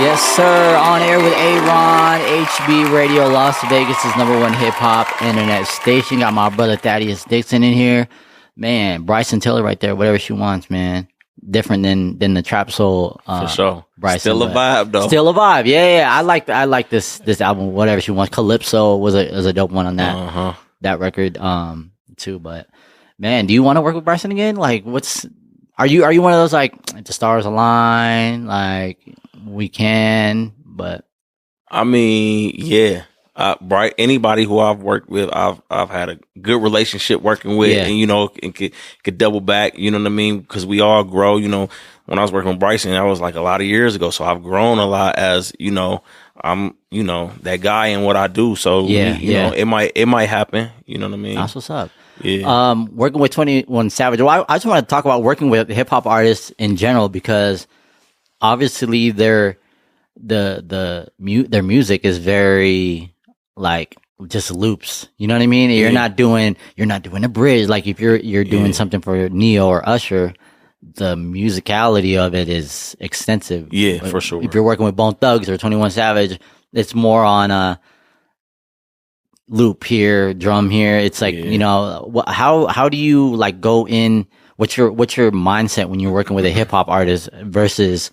Yes, sir. On air with Aaron, HB Radio, Las Vegas' #1 hip hop internet station. Got my brother Thaddeus Dixon in here. Man, Bryson Tiller right there, whatever she wants, man. Different than the trap soul. For sure. Bryson, still a vibe though. Still a vibe. Yeah. I like this album. Whatever she wants. Calypso was a dope one on that record too. But man, do you want to work with Bryson again? Like, are you one of those like if the stars align, like we can? But I mean, yeah. Right. Anybody who I've worked with, I've had a good relationship working with, and could double back. You know what I mean? Because we all grow. You know, when I was working with Bryson, that was like a lot of years ago. So I've grown a lot as I'm that guy in what I do. So it might happen. You know what I mean? That's what's up. Yeah. Working with 21 Savage. Well, I just want to talk about working with hip hop artists in general because obviously their music is very like just loops. You know what I mean? Yeah. You're not doing a bridge. Like if you're doing something for Neo or Usher, the musicality of it is extensive. Yeah, for sure. If you're working with Bone Thugs or 21 Savage, it's more on a loop here, drum here. It's like, how do you like go in? What's your mindset when you're working with a hip hop artist versus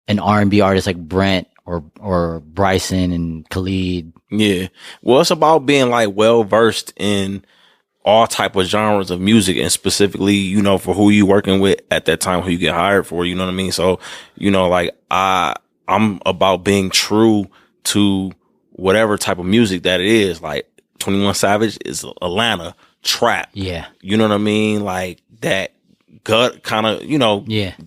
an R&B artist like Brent or Bryson and Khalid? Yeah. Well, it's about being like well versed in all type of genres of music and specifically, for who you working with at that time, who you get hired for, you know what I mean? So, like I'm about being true to whatever type of music that it is. Like 21 Savage is Atlanta trap. Yeah. You know what I mean? Like that gut kind of,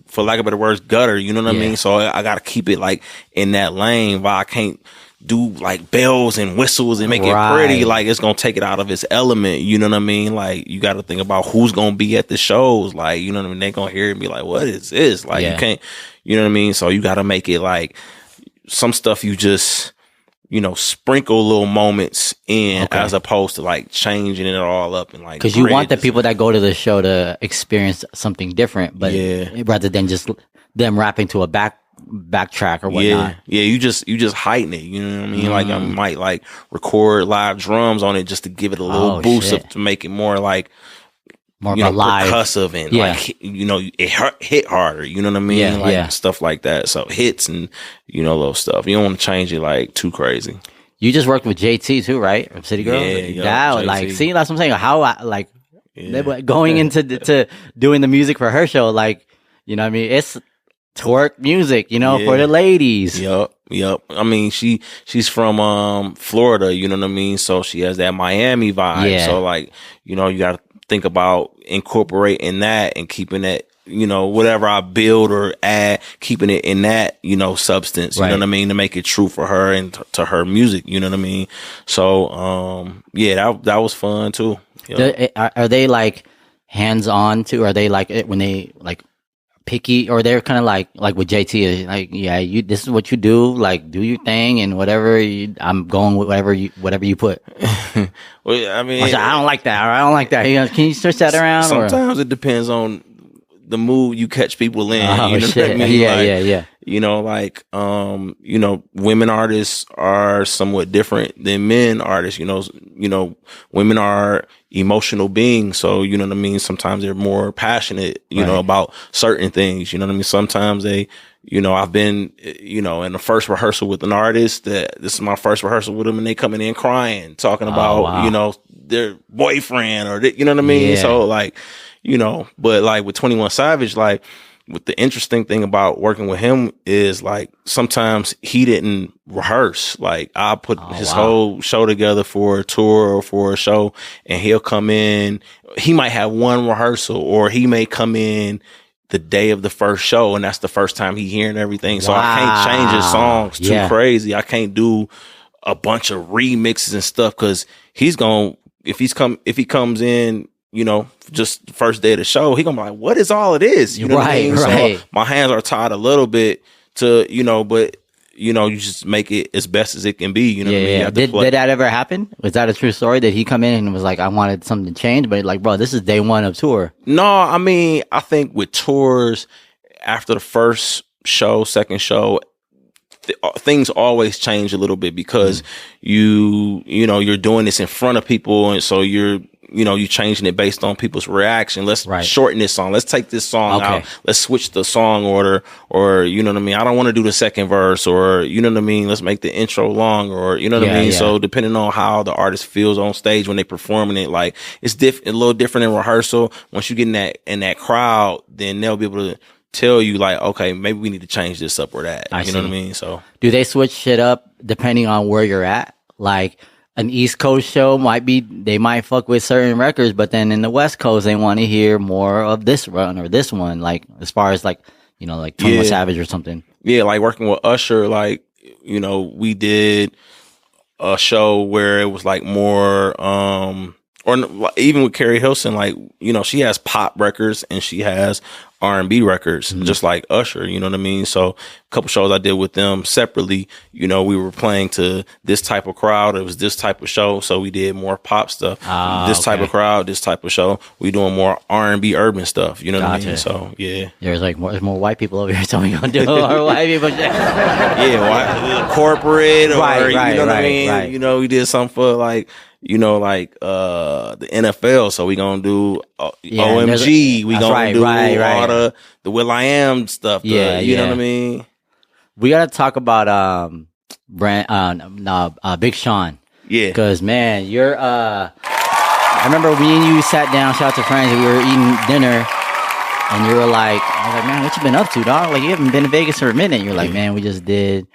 for lack of better words, gutter, you know what I mean? So I got to keep it like in that lane, but I can't do like bells and whistles and make it pretty. Like it's going to take it out of its element. You know what I mean? Like you got to think about who's going to be at the shows. Like, you know what I mean? They going to hear it and be like, what is this? Like you can't, you know what I mean? So you got to make it like some stuff you just, sprinkle little moments in as opposed to like changing it all up and like. Because you want the people that go to the show to experience something different, but rather than just them rapping to a backtrack or whatnot. Yeah, you just heighten it. You know what I mean? Like I might like record live drums on it just to give it a little boost to make it more like. More alive, percussive, and like it hit harder. You know what I mean? Stuff like that. So hits and little stuff. You don't want to change it like too crazy. You just worked with JT too, right? From City Girls. Yeah. Like, see, that's what I'm saying. How going into doing the music for her show, like what I mean, it's twerk music, for the ladies. Yep. I mean, she's from Florida. You know what I mean? So she has that Miami vibe. Yeah. So like you got to think about incorporating that and keeping it, whatever I build or add, keeping it in that, substance, you know what I mean, to make it true for her and to her music, you know what I mean? So, that was fun too. Are they like hands on too? Are they like when they like picky, or they're kind of like with JT, like, this is what you do, like do your thing and whatever I'm going with whatever you put. Well, I mean, I don't like that, or I don't like that. Can you switch that around? Sometimes it depends on the mood you catch people in. Oh, you know shit. What I mean? Yeah. Women artists are somewhat different than men artists. Women are emotional beings, so you know what I mean. Sometimes they're more passionate, about certain things. You know what I mean. Sometimes they, I've been, in the first rehearsal with an artist that this is my first rehearsal with them, and they coming in crying, talking about, their boyfriend or you know what I mean. Yeah. So like, but like with 21 Savage, like. What the interesting thing about working with him is like sometimes he didn't rehearse. Like I put his whole show together for a tour or for a show, and he'll come in. He might have one rehearsal, or he may come in the day of the first show, and that's the first time he hearing everything. So I can't change his songs too crazy. I can't do a bunch of remixes and stuff because he's gonna if he comes in. Just the first day of the show, he gonna be like, what is all of this? You know what I mean? Right. So my hands are tied a little bit to, but you just make it as best as it can be. You know what I mean? Did that ever happen? Was that a true story? Did he come in and was like, I wanted something to change, but like, bro, this is day one of tour? No, I mean, I think with tours, after the first show, second show, things always change a little bit because you're doing this in front of people, and so you're changing it based on people's reaction. Let's shorten this song. Let's take this song out. Let's switch the song order, or you know what I mean. I don't want to do the second verse, or you know what I mean. Let's make the intro long, or you know what I mean. Yeah. So depending on how the artist feels on stage when they performing it, like it's a little different in rehearsal. Once you get in that crowd, then they'll be able to tell you like, okay, maybe we need to change this up or that. You know what I mean? So do they switch shit up depending on where you're at? Like an East Coast show they might fuck with certain records, but then in the West Coast, they want to hear more of this run or this one. Like as far as like 21 Savage or something. Yeah. Like working with Usher, like, we did a show where it was like more, or even with Carrie Hilson, like, she has pop records and she has R&B records, just like Usher, you know what I mean? So a couple shows I did with them separately, we were playing to this type of crowd. It was this type of show. So we did more pop stuff. This type of crowd, this type of show. We doing more R&B urban stuff. You know what I mean? So, yeah. There's like there's more white people over here. So we gonna do more white people. Corporate, or, you know what I mean? Right. We did something for like, the NFL. So we gonna do OMG. We gonna do all the Will.i.am stuff. You know what I mean? We gotta talk about Big Sean. Yeah. Because man, you're I remember me and you sat down, shout out to friends, and we were eating dinner, and you were like, I was like, man, what you been up to, dog? Like you haven't been to Vegas for a minute. You're like, man, we just did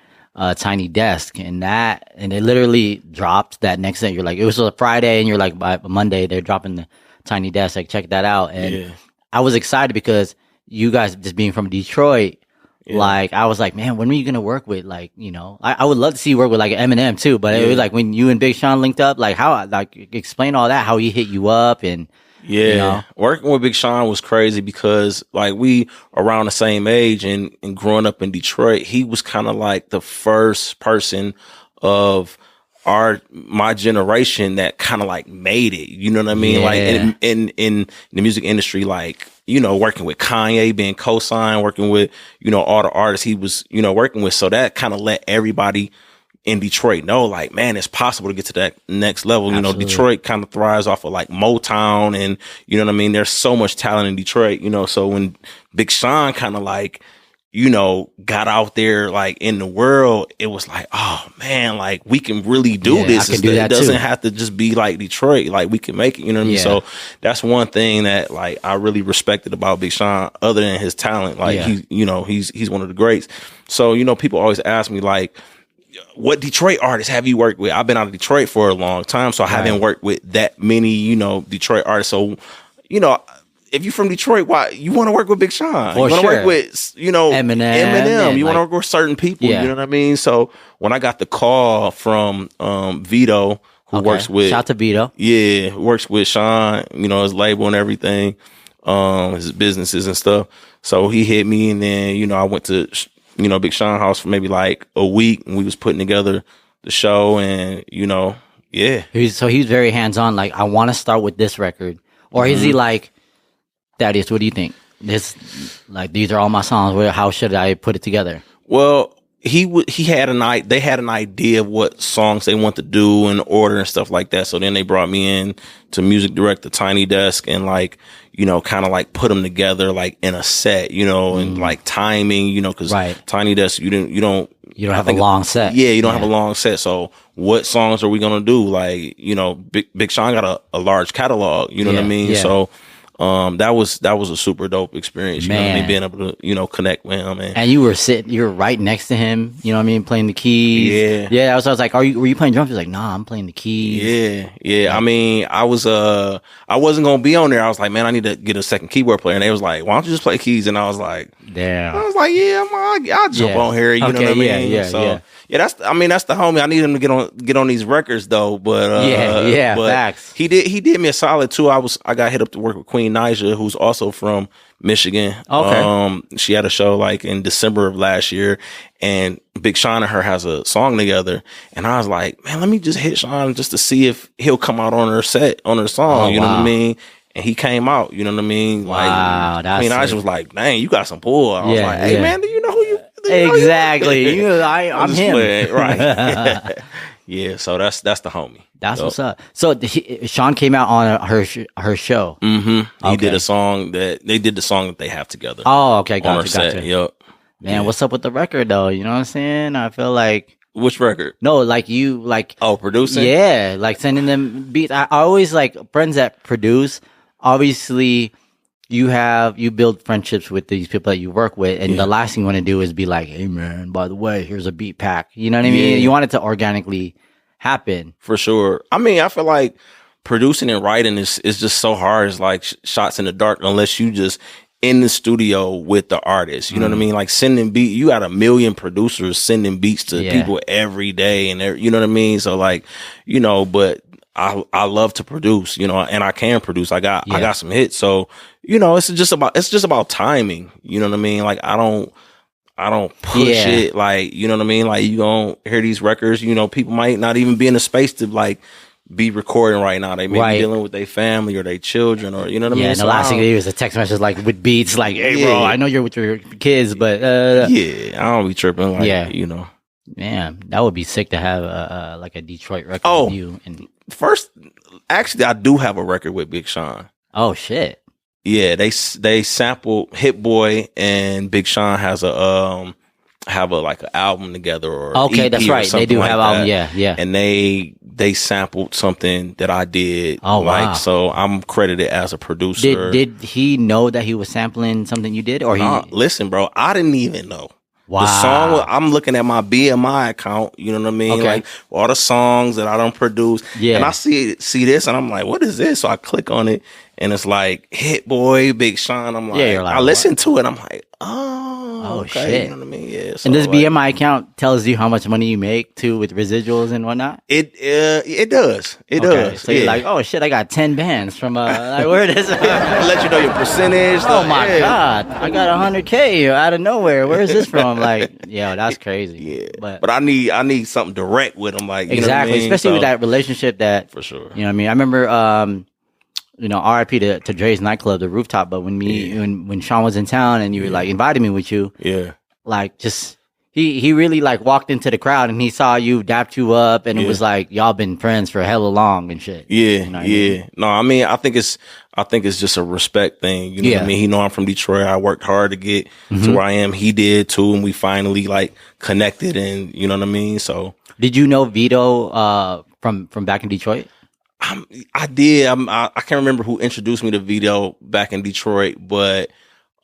Tiny Desk, and it literally dropped that next day. You're like, it was a Friday, and you're like, by Monday they're dropping the Tiny Desk. Like, check that out. And I was excited because you guys just being from Detroit, like I was like, man, when are you gonna work with like, I would love to see you work with like Eminem too. But it was like when you and Big Sean linked up, like how, like explain all that, how he hit you up and. Yeah, working with Big Sean was crazy because like we around the same age and growing up in Detroit, he was kind of like the first person of my generation that kind of like made it. You know what I mean? Like in the music industry, like, working with Kanye, being co-signed, working with, all the artists he was, working with. So that kind of let everybody in Detroit know, like, man, it's possible to get to that next level. Absolutely. Detroit kind of thrives off of like Motown, and you know what I mean? There's so much talent in Detroit, so when Big Sean kind of like, got out there like in the world, it was like, oh man, like we can really do this. It doesn't have to just be like Detroit. Like we can make it, you know what I mean? So that's one thing that like I really respected about Big Sean, other than his talent. Like he's one of the greats. So, people always ask me like, what Detroit artists have you worked with? I've been out of Detroit for a long time, so I haven't worked with that many, Detroit artists. So, if you're from Detroit, why you want to work with Big Sean? You want to work with, Eminem. You want to work with certain people. You know what I mean? So when I got the call from Vito, who works with, shout out to Vito, works with Sean, his label and everything, his businesses and stuff. So he hit me, and then I went to Big Sean house for maybe like a week, and we was putting together the show, and So he's very hands on. Like, I want to start with this record, or is he like, Thaddeus, what do you think? These are all my songs. How should I put it together? Well, they had an idea of what songs they want to do in order and stuff like that. So then they brought me in to music director Tiny Desk and like, kind of like put them together like in a set, and like timing, because Tiny Desk, you don't have a long set. Yeah, you don't have a long set. So what songs are we gonna do? Like, Big Sean got a large catalog. You know what I mean? Yeah. So. That was a super dope experience, being able to, connect with him. And you were right next to him, playing the keys. Yeah. I was like, were you playing drums? He's like, nah, I'm playing the keys. Yeah. I mean, I wasn't going to be on there. I was like, man, I need to get a second keyboard player. And they was like, why don't you just play keys? And I was like, damn. I was like, I'll jump on here. You know what I mean? Yeah, that's the homie. I need him to get on these records though. But but facts. He did me a solid too. I got hit up to work with Queen Nija, who's also from Michigan. Okay. She had a show like in December of last year, and Big Sean and her has a song together. And I was like, man, let me just hit Sean just to see if he'll come out on her song. You know what I mean? And he came out. You know what I mean? Wow, Queen Nija was like, dang, you got some pull. I was like, hey man, do you know who you? Exactly. I'm him. Playing, right. Yeah, so that's the homie. That's what's up. So Sean came out on her show. Mm-hmm. He did a song that they have together. Oh, okay, gotcha. Yep. Man, what's up with the record though? You know what I'm saying? I feel like which record? No, like you like producing? Yeah, like sending them beats. I always like friends that produce. Obviously, you build friendships with these people that you work with, and the last thing you want to do is be like, "Hey man, by the way, here's a beat pack." You know what I mean? You want it to organically happen. For sure. I mean, I feel like producing and writing is just so hard. It's like shots in the dark unless you just in the studio with the artist. You know what I mean? Like sending beat, you got 1 million producers sending beats to people every day, and you know what I mean? So like, you know, but I love to produce, you know, and I can produce. I got some hits. So, you know, it's just about timing. You know what I mean? Like I don't push it, like, you know what I mean? Like you gonna hear these records, you know, people might not even be in a space to like be recording right now. They may be dealing with their family or their children, or you know what I mean? And the last thing they do is a text message like with beats like, "Hey bro, I know you're with your kids, but I don't be tripping like you know." Man, that would be sick to have like a Detroit record with you. And first, actually, I do have a record with Big Sean. Oh shit! Yeah, they sampled Hit Boy, and Big Sean has have like an album together or okay, EP that's right. They do have album, yeah. And they sampled something that I did. Oh wow! So I'm credited as a producer. Did he know that he was sampling something you did, or listen, bro, I didn't even know. Wow. The song, I'm looking at my BMI account, you know what I mean? Okay. Like all the songs that I don't produce. Yeah. And I see this and I'm like, what is this? So I click on it and it's like Hit Boy, Big Sean. I'm like, I listen to it. I'm like, oh okay. Shit. You know what I mean? Yeah. So and this BMI account tells you how much money you make too with residuals and whatnot? It does. It does. So you're like, oh shit, I got 10 bands from like where it is. Let you know your percentage. Oh my God. I got 100K out of nowhere. Where is this from? Like, yo, that's crazy. Yeah. But I need something direct with them. Like, you exactly. know what I mean? Especially with that relationship that for sure. You know what I mean? I remember you know, RIP to Dre's nightclub, the Rooftop. But when Sean was in town and you were like invited me with you, like just he really like walked into the crowd and he saw you, dapped you up, and it was like y'all been friends for hella long and shit. Yeah, you know what I mean? No, I mean I think it's just a respect thing. You know what I mean? He know I'm from Detroit. I worked hard to get to where I am. He did too, and we finally like connected, and you know what I mean. So did you know Vito from back in Detroit? I did. I can't remember who introduced me to Vito back in Detroit, but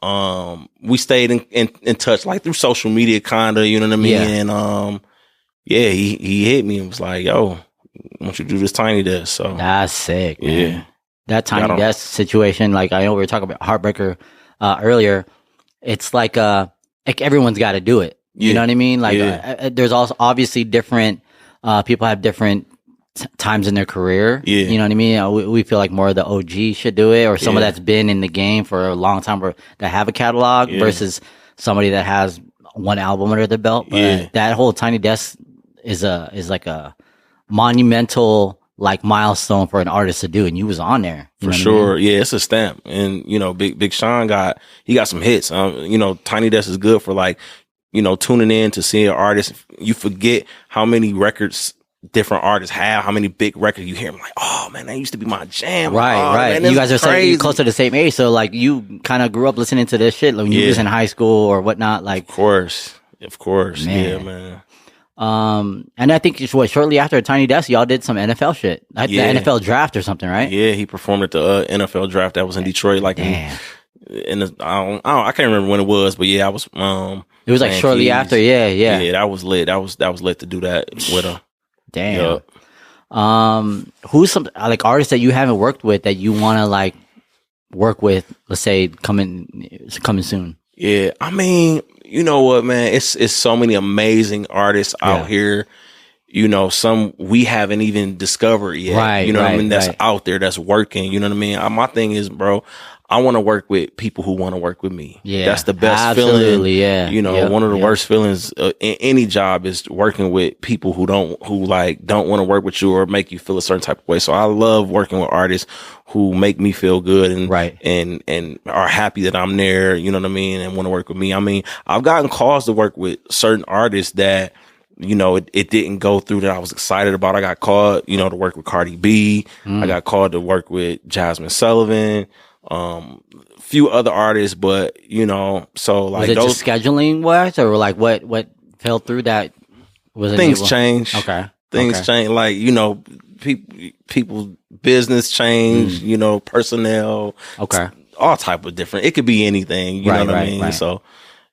we stayed in touch like through social media, kinda. You know what I mean? And he hit me and was like, "Yo, why don't you do this Tiny Desk?" So that's sick. Man. Yeah, that Tiny Desk situation. Like I know we were talking about Heartbreaker earlier. It's like everyone's got to do it. You know what I mean? Like there's also obviously different people have different times in their career. You know what I mean? We feel like more of the OG should do it, or someone that's been in the game for a long time or that have a catalog versus somebody that has one album under their belt. But that whole Tiny Desk is like a monumental like milestone for an artist to do, and you was on there for sure. I mean? Yeah, it's a stamp, and you know, Big Sean got some hits. You know, Tiny Desk is good for like, you know, tuning in to see an artist. You forget how many records different artists have, how many big records you hear. I'm like, oh man, that used to be my jam. Right. Man, you guys are so close to the same age, so like you kind of grew up listening to this shit like, when you was in high school or whatnot. Like, of course, man. Yeah, man. And I think shortly after Tiny Desk, y'all did some NFL shit, like the NFL draft or something, right? Yeah, he performed at the NFL draft that was in Detroit, like I can't remember when it was, but yeah, I was. It was like shortly after, yeah. That was lit. That was lit to do that with him. Damn. Yep. Who's some like artists that you haven't worked with that you want to like work with? Let's say coming soon. Yeah, I mean, you know what, man? It's so many amazing artists out here. You know, some we haven't even discovered yet. Right. You know what I mean? That's out there. That's working. You know what I mean? My thing is, bro, I want to work with people who want to work with me. Yeah, that's the best absolutely, feeling. Yeah, you know, one of the worst feelings in any job is working with people who don't want to work with you or make you feel a certain type of way. So I love working with artists who make me feel good and are happy that I'm there. You know what I mean, and want to work with me. I mean, I've gotten calls to work with certain artists that, you know, it didn't go through that I was excited about. I got called, you know, to work with Cardi B. I got called to work with Jasmine Sullivan. Few other artists, but you know, so like was it just scheduling wise, or like what fell through that? Was things change? Okay, things change. Like, you know, people business change. You know, personnel. Okay, all type of different. It could be anything. You know what I mean? Right. So,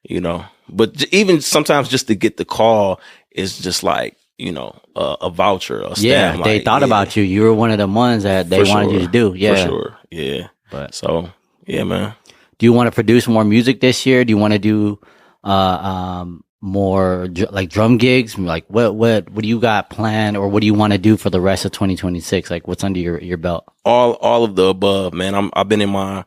you know, but even sometimes just to get the call is just like, you know, a voucher. A stamp. They thought about you. You were one of the ones that they wanted you to do. Yeah, for sure. Yeah. But so, yeah, man. Do you want to produce more music this year? Do you want to do more like drum gigs? Like what do you got planned, or what do you want to do for the rest of 2026? Like what's under your belt? All of the above, man. I've been in my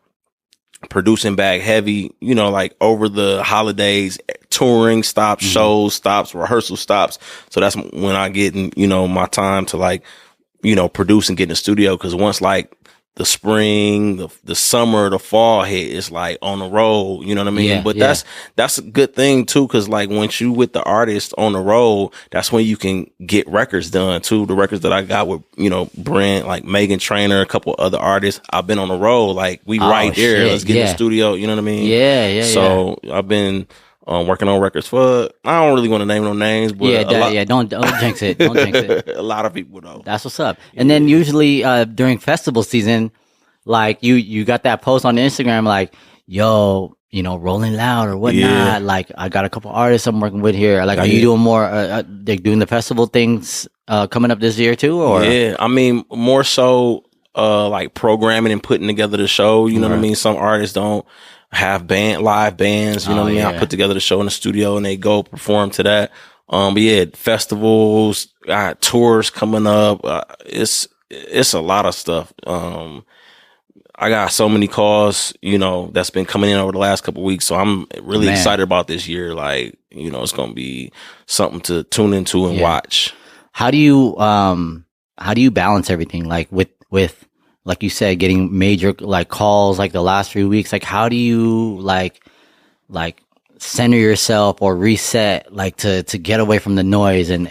producing bag heavy, you know, like over the holidays, touring stops, shows stops, rehearsal stops. So that's when I get in, you know, my time to like, you know, produce and get in the studio. Cause once like the spring, the summer, the fall hit, it's like on the road, you know what I mean? Yeah, but that's a good thing too, cause like once you with the artist on the road, that's when you can get records done too. The records that I got with, you know, Brent, like Megan Trainor, a couple other artists, I've been on the road, like we right there. Let's get in the studio, you know what I mean? Yeah. So I've been working on records for, I don't really want to name no names, but don't jinx it. Don't jinx it. A lot of people know. That's what's up. And then usually during festival season, like you got that post on Instagram, like, yo, you know, Rolling Loud or whatnot. Yeah. Like I got a couple artists I'm working with here. Like, are you doing more, like doing the festival things coming up this year too? Or yeah, I mean, more so like programming and putting together the show. You know what I mean? Some artists don't have live bands, you know what I mean? I put together the show in the studio and they go perform to that. But yeah, festivals, tours coming up. It's a lot of stuff. I got so many calls, you know, that's been coming in over the last couple of weeks. So I'm really excited about this year. Like, you know, it's going to be something to tune into and watch. How do you balance everything? Like with, like you said, getting major like calls like the last 3 weeks, like how do you like center yourself or reset like to get away from the noise and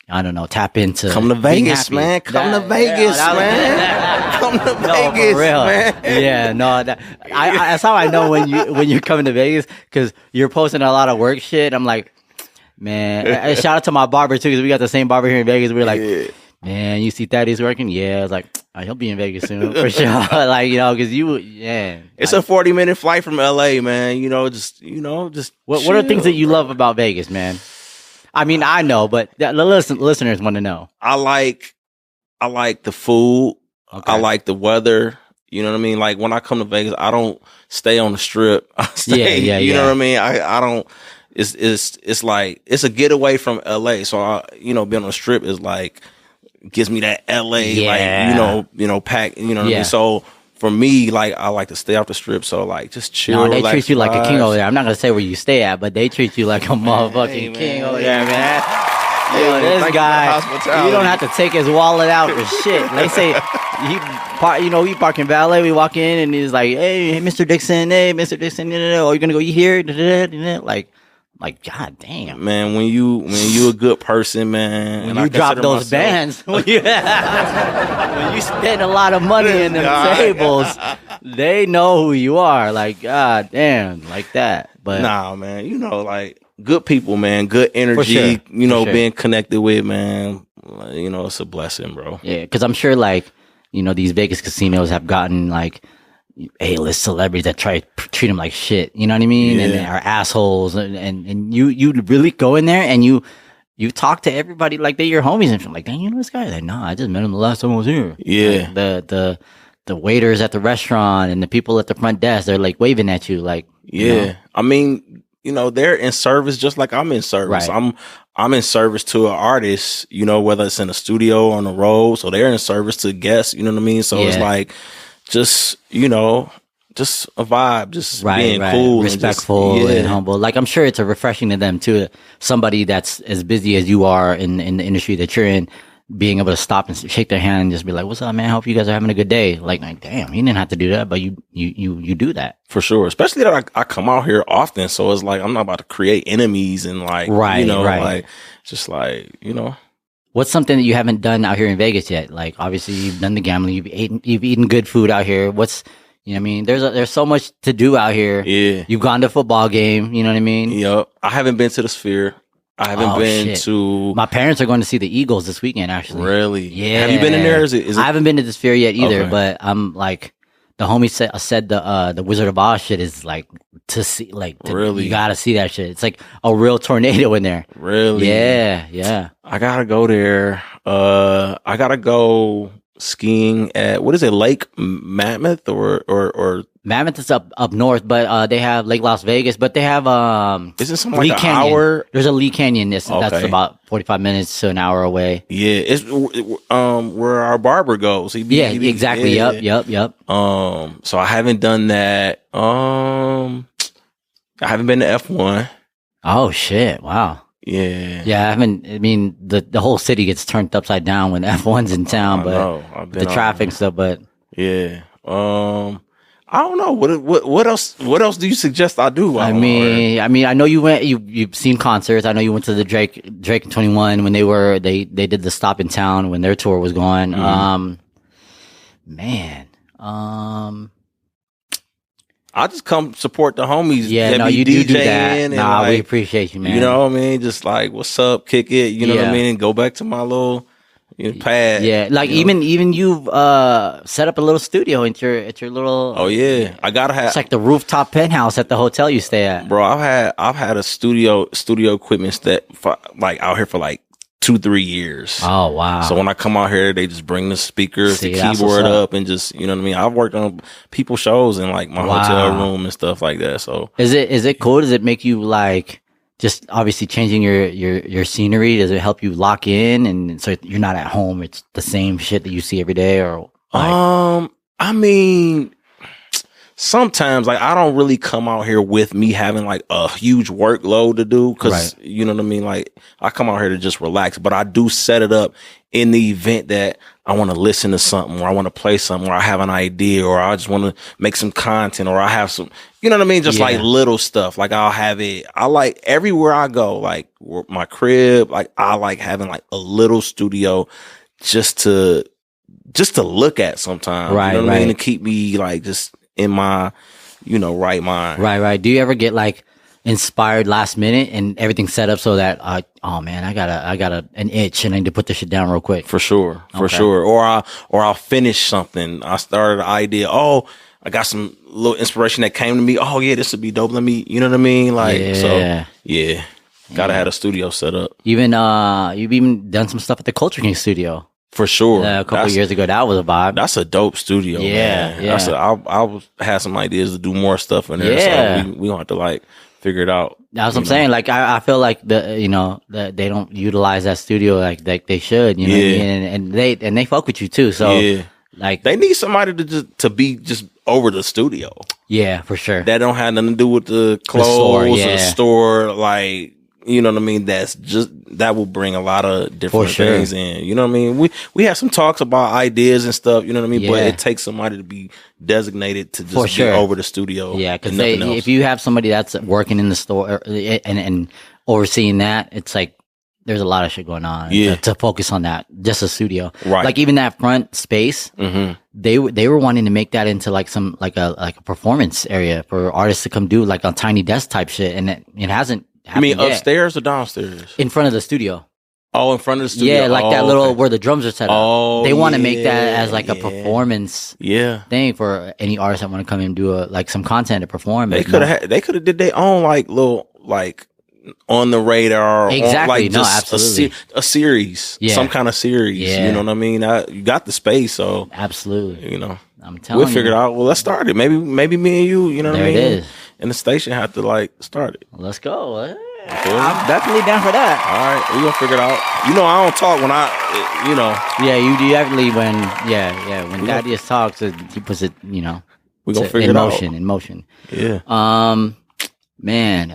I don't know, tap into come to Vegas, man. Come to Vegas, man. Come to Vegas, for real. Man. Yeah, no, that's how I know when you're coming to Vegas, because you're posting a lot of work shit. I'm like, man, shout out to my barber too, because we got the same barber here in Vegas. We're like, man, you see Thaddeus working? Yeah, I was like, he'll be in Vegas soon for sure. Like, you know, because it's a 40-minute flight from LA, man. You know, just what are things that you love about Vegas, man? I mean, I know, but the listeners want to know. I like the food. Okay. I like the weather. You know what I mean? Like when I come to Vegas, I don't stay on the strip. I stay, you know what I mean? I don't. It's like it's a getaway from LA. So being on the strip is like gives me that LA like pack. You know what I mean? So for me, like I like to stay off the strip. So like just chill. No, they treat you like a king over there. I'm not gonna say where you stay at, but they treat you like a motherfucking king over there, man. Yo, this guy, you don't have to take his wallet out for shit. They say we park in valet. We walk in and he's like, "Hey, Mr. Dixon, oh, you're gonna go eat here?" Like, god damn, man. When you a good person, man. When you drop those bands, when you spend a lot of money in them tables, they know who you are. Like, god damn, like that. But nah, man. You know, like good people, man. Good energy. Sure. Being connected with, man. You know, it's a blessing, bro. Yeah, because I'm sure, like, these Vegas casinos have gotten like A-list celebrities that try to treat them like shit, you know what I mean? And they are assholes, and you really go in there and you talk to everybody like they're your homies, and I'm like, dang, you know this guy? Like, nah, I just met him the last time I was here. Yeah. Like, the waiters at the restaurant and the people at the front desk, they're like waving at you, like, I mean, they're in service just like I'm in service. Right. I'm in service to an artist, whether it's in a studio or on the road. So they're in service to guests, you know what I mean? So it's like, just, just a vibe, just being cool, respectful, and humble. Like, I'm sure it's a refreshing to them too. Somebody that's as busy as you are in the industry that you're in, being able to stop and shake their hand and just be like, "What's up, man? Hope you guys are having a good day." Like, damn, you didn't have to do that, but you do that for sure. Especially that I come out here often, so it's like I'm not about to create enemies and like, like just like, What's something that you haven't done out here in Vegas yet? Like, obviously, you've done the gambling, you've eaten good food out here. What's, I mean, there's so much to do out here. Yeah, you've gone to a football game. You know what I mean? Yep. I haven't been to the Sphere. I haven't been to. My parents are going to see the Eagles this weekend. Actually, really? Yeah. Have you been in there? Is it? I haven't been to the Sphere yet either. Okay. But I'm like, the homie said the Wizard of Oz shit is like to see. Like, really, you gotta see that shit. It's like a real tornado in there. Really? Yeah. I gotta go there. I gotta go skiing at, what is it, Lake Mammoth or Mammoth is up north, but they have Lake Las Vegas, but they have isn't something like an hour? There's a Lee Canyon that's about 45 minutes to an hour away. Yeah, it's where our barber goes. Exactly. Yeah. Yep. So I haven't done that. I haven't been to F1. Oh shit! Wow. Yeah. I haven't. I mean, the whole city gets turned upside down when F1's in town, but the traffic stuff. But yeah. I don't know what else. What else do you suggest I do? I mean, I know you went. You've seen concerts. I know you went to the Drake and 21 when they did the stop in town when their tour was going. Mm-hmm. I just come support the homies. Yeah, no, you do that. Nah, we appreciate you, man. You know what I mean? Just like, what's up? Kick it. You know what I mean? And go back to my little pad. Yeah, like even you've set up a little studio at your little. Oh yeah, I gotta have. It's like the rooftop penthouse at the hotel you stay at, bro. I've had a studio equipment that like out here for like 2-3 years. Oh wow! So when I come out here, they just bring the speakers, the keyboard up, and just, you know what I mean. I've worked on people's shows in like my hotel room and stuff like that. So is it cool? Does it make you like just obviously changing your scenery? Does it help you lock in and so you're not at home? It's the same shit that you see every day, or like? I mean, sometimes like I don't really come out here with me having like a huge workload to do, because you know what I mean, like I come out here to just relax, but I do set it up in the event that I want to listen to something, or I want to play something, or I have an idea, or I just want to make some content, or I have some, you know what I mean, just like little stuff. Like I'll have it. I like everywhere I go, like my crib, like I like having like a little studio just to look at sometimes. Right, you know what I mean, to keep me like just in my, right mind. Right. Do you ever get like inspired last minute and everything set up so that oh man, I got an itch and I need to put this shit down real quick? For sure. Or I'll finish something. I started an idea. Oh, I got some little inspiration that came to me. Oh yeah, this would be dope. Let me, you know what I mean? Like, gotta have a studio set up. Even you've even done some stuff at the Culture King studio. For sure. A couple of years ago, that was a vibe. That's a dope studio, man. Yeah. I had some ideas to do more stuff in there. Yeah. So we gonna have to like figure it out. That's what I'm saying. Like I feel like that they don't utilize that studio like they should. You know what I mean? And they fuck with you too. So like they need somebody to be just over the studio. Yeah, for sure. That don't have nothing to do with the clothes or the store. Like, you know what I mean? That will bring a lot of different things in. You know what I mean? We have some talks about ideas and stuff, you know what I mean? But it takes somebody to be designated to just be over the studio. Yeah, because if you have somebody that's working in the store and overseeing that, it's like there's a lot of shit going on to focus on that, just a studio. Right. Like even that front space, they were wanting to make that into like some like a performance area for artists to come do like a tiny desk type shit, and it hasn't. I mean, upstairs or downstairs? In front of the studio. Oh, in front of the studio. Yeah, like that little where the drums are set up. Oh, they want to make that as like a performance thing for any artist that want to come in and do like some content to perform. They could have did their own like little like on the radar. Exactly. On, like absolutely. A series. Yeah. Some kind of series. Yeah. You know what I mean? You got the space, so absolutely. I'm telling you. We'll figure it out. Well, let's start it. Maybe me and you, you know what I mean? There it is. And the station have to like start it. Let's go. I'm definitely down for that. All right, we gonna figure it out. You know, I don't talk when Yeah, you definitely when Thaddeus talks, he puts it, we gonna figure it out. In motion. Yeah. Man,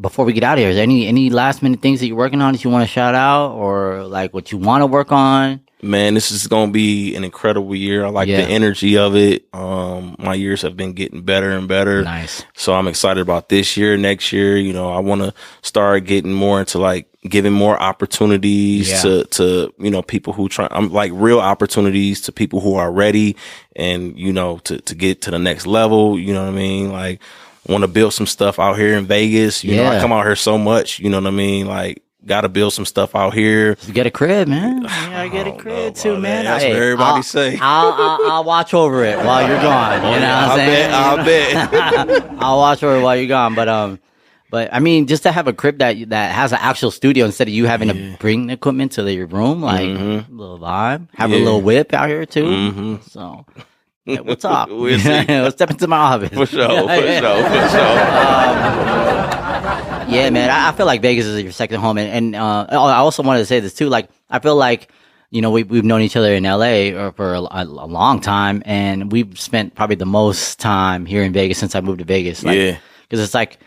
before we get out of here, is there any last minute things that you're working on that you want to shout out, or like what you want to work on? Man, this is going to be an incredible year. I like the energy of it. My years have been getting better and better. Nice. So I'm excited about this year, next year. I want to start getting more into like giving more opportunities to people who I'm like real opportunities to people who are ready and, to get to the next level. You know what I mean? Like, want to build some stuff out here in Vegas. I come out here so much, you know what I mean? Like, got to build some stuff out here. Just get a crib, man. Yeah, get a crib too, man. That's what everybody say. I'll watch over it while you're gone. You know what I'm saying? I'll bet. I'll watch over it while you're gone. But I mean, just to have a crib that has an actual studio instead of you having to bring the equipment to your room, like a little vibe. Have a little whip out here too. Mm-hmm. So. Yeah, what's up? We'll see. Let's step into my office. For sure. Yeah, man. I feel like Vegas is your second home, and I also wanted to say this too. Like, I feel like we've known each other in LA for a long time, and we've spent probably the most time here in Vegas since I moved to Vegas. Like, because it's like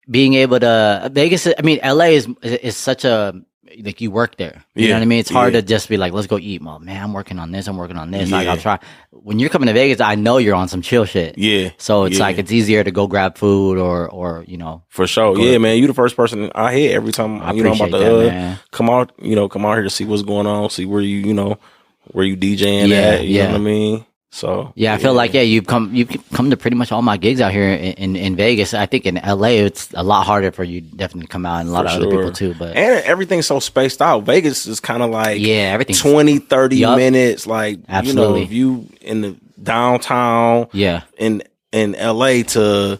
being able to Vegas. I mean, LA is such a like you work there. You know what I mean? It's hard to just be like, let's go eat. Well, man, I'm working on this. Like, I'll try. When you're coming to Vegas, I know you're on some chill shit. Yeah. So it's like, it's easier to go grab food or For sure. Yeah, man. You the first person I hit every time, I'm about to come out here to see what's going on, see where where you DJing at. You know what I mean? So I feel like you've come to pretty much all my gigs out here in Vegas. I think in LA it's a lot harder for you definitely to come out, and a lot of other people too. But everything's so spaced out. Vegas is kind of like everything's 20-30 minutes. Like absolutely. If you in the downtown, in LA to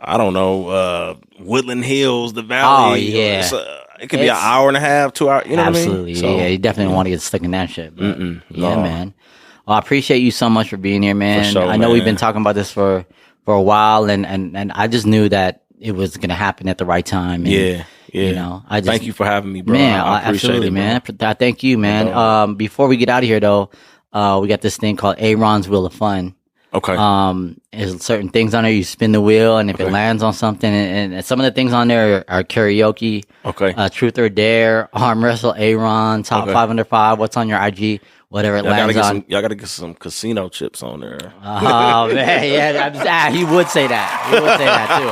I don't know Woodland Hills, the Valley. Oh yeah. It could be an hour and a half, 2 hours. You know absolutely. What I mean? So, you definitely want to get stuck in that shit. But, man. Well, I appreciate you so much for being here, man. For sure, I know we've been talking about this for a while, and I just knew that it was going to happen at the right time. And, I just thank you for having me, bro. Man, I appreciate absolutely, it, man. I thank you, man. Before we get out of here, though, we got this thing called Aaron's Wheel of Fun. Okay. There's certain things on there. You spin the wheel, and if it lands on something, and some of the things on there are karaoke. Okay. Truth or dare, arm wrestle, Aaron, top 5 under 5. What's on your IG? Whatever it lands on. Y'all gotta get some casino chips on there. Oh man, he would say that. He would say that too.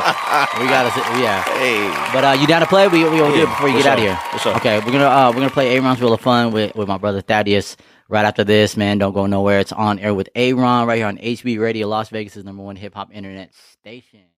We gotta, Hey. But you down to play? We gonna do it before you get out of here. For sure. Okay, we're gonna play Aaron's Wheel of Fun with my brother Thaddeus. Right after this, man, don't go nowhere. It's On Air with Aaron right here on HB Radio, Las Vegas' #1 hip hop internet station.